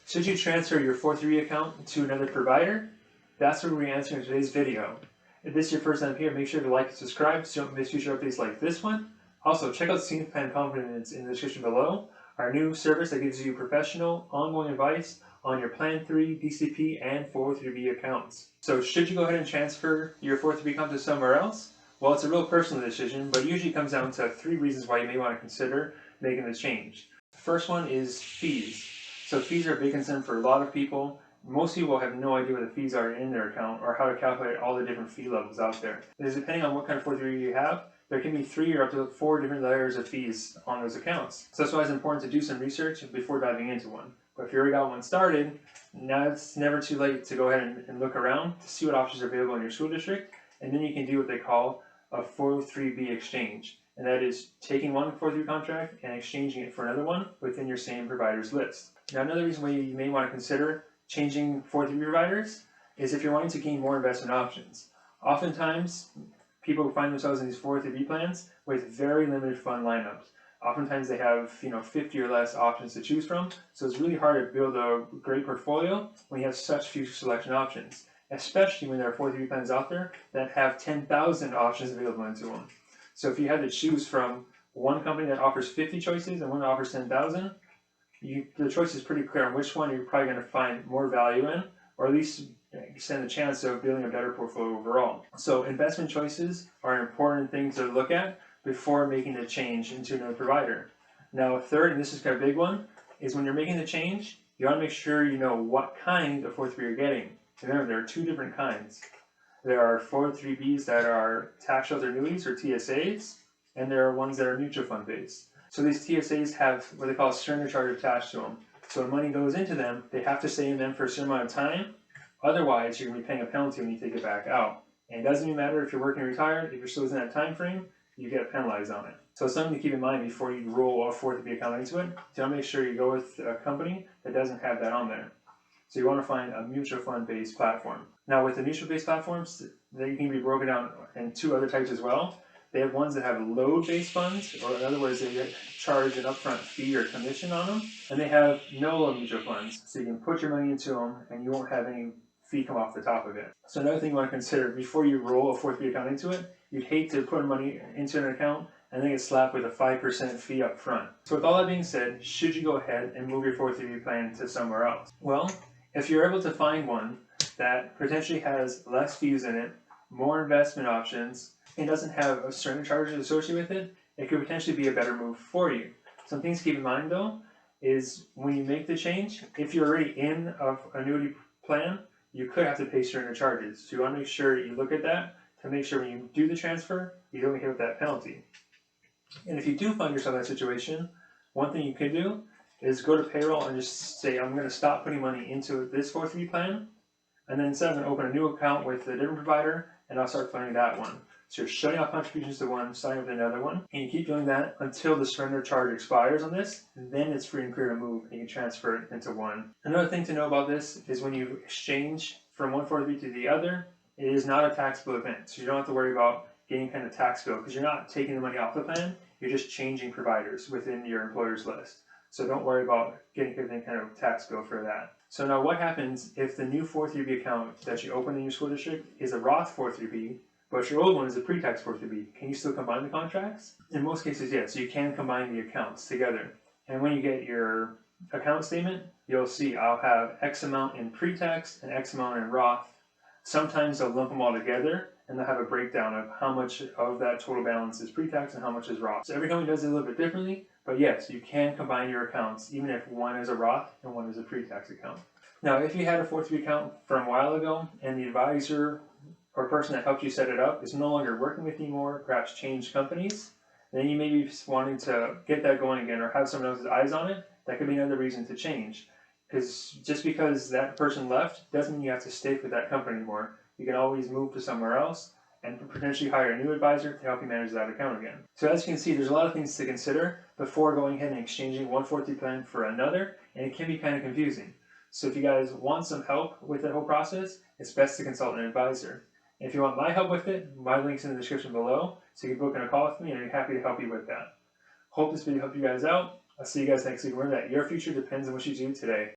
Should you transfer your 403 account to another provider? That's what we're answering in today's video. If this is your first time here, make sure to like and subscribe so you don't miss future updates like this one. Also, check out Scenic Financial Confidence in the description below, our new service that gives you professional, ongoing advice on your Plan 3, DCP, and 403B accounts. So should you go ahead and transfer your 403B account to somewhere else? Well, it's a real personal decision, but it usually comes down to 3 reasons why you may want to consider making this change. The first one is fees. So fees are a big concern for a lot of people. Most people have no idea what the fees are in their account or how to calculate all the different fee levels out there. Because depending on what kind of 403 you have, there can be 3 or up to 4 different layers of fees on those accounts. So that's why it's important to do some research before diving into one. But if you already got one started, now it's never too late to go ahead and look around to see what options are available in your school district, and then you can do what they call a 403B exchange. And that is taking one 403 contract and exchanging it for another one within your same provider's list. Now, another reason why you may want to consider changing 403 providers is if you're wanting to gain more investment options. Oftentimes, people find themselves in these 403 plans with very limited fund lineups. Oftentimes they have 50 or less options to choose from, so it's really hard to build a great portfolio when you have such few selection options, especially when there are 403 plans out there that have 10,000 options available into them. So if you had to choose from one company that offers 50 choices and one that offers 10,000, the choice is pretty clear on which one you're probably going to find more value in, or at least stand a chance of building a better portfolio overall. So investment choices are an important thing to look at before making the change into another provider. Now, a third, and this is kind of a big one, is when you're making the change, you want to make sure you know what kind of 403 you're getting. Remember, there are 2 different kinds. There are 403Bs that are tax shelter annuities or TFSAs, and there are ones that are mutual fund based. So these TFSAs have what they call a surrender charge attached to them. So when money goes into them, they have to stay in them for a certain amount of time. Otherwise, you're going to be paying a penalty when you take it back out. And it doesn't even matter if you're working or retired. If you're still within that time frame, you get penalized on it. So it's something to keep in mind before you roll a 403B account into it. You want to make sure you go with a company that doesn't have that on there. So you want to find a mutual fund-based platform. Now, with the mutual-based platforms, they can be broken down in 2 other types as well. They have ones that have load-based funds, or in other words, they charge an upfront fee or commission on them. And they have no load mutual funds, so you can put your money into them and you won't have any fee come off the top of it. So another thing you want to consider before you roll a 403 account into it, you'd hate to put money into an account and then get slapped with a 5% fee up front. So with all that being said, should you go ahead and move your 403 plan to somewhere else? Well, if you're able to find one that potentially has less fees in it, more investment options, and doesn't have a surrender charge associated with it, it could potentially be a better move for you. Some things to keep in mind though is when you make the change, if you're already in an annuity plan, you could have to pay surrender charges. So you want to make sure you look at that to make sure when you do the transfer, you don't hit with that penalty. And if you do find yourself in that situation, one thing you could do is go to payroll and just say, I'm going to stop putting money into this 403 plan, and then instead I'm going to open a new account with a different provider, and I'll start funding that one. So you're shutting off contributions to one, starting with another one, and you keep doing that until the surrender charge expires on this, and then it's free and clear to move, and you can transfer it into one. Another thing to know about this is when you exchange from one 403 to the other, it is not a taxable event, so you don't have to worry about getting kind of tax bill, because you're not taking the money off the plan, you're just changing providers within your employer's list. So don't worry about getting any kind of tax bill for that. So now what happens if the new 403B account that you open in your school district is a Roth 403B, but your old one is a pre-tax 403B? Can you still combine the contracts? In most cases, yes. So you can combine the accounts together. And when you get your account statement, you'll see I'll have X amount in pre-tax and X amount in Roth. Sometimes they'll lump them all together and they'll have a breakdown of how much of that total balance is pre-tax and how much is Roth. So every company does it a little bit differently, but yes, you can combine your accounts even if one is a Roth and one is a pre-tax account. Now, if you had a 403 account from a while ago and the advisor or person that helped you set it up is no longer working with you anymore, perhaps changed companies, then you may be wanting to get that going again or have someone else's eyes on it. That could be another reason to change. Because just because that person left doesn't mean you have to stay with that company anymore. You can always move to somewhere else and potentially hire a new advisor to help you manage that account again. So as you can see, there's a lot of things to consider before going ahead and exchanging one 403 plan for another, and it can be kind of confusing. So if you guys want some help with that whole process, it's best to consult an advisor. And if you want my help with it, my link's in the description below, so you can book in a call with me and I'm happy to help you with that. Hope this video helped you guys out. I'll see you guys next week. Remember that your future depends on what you do today.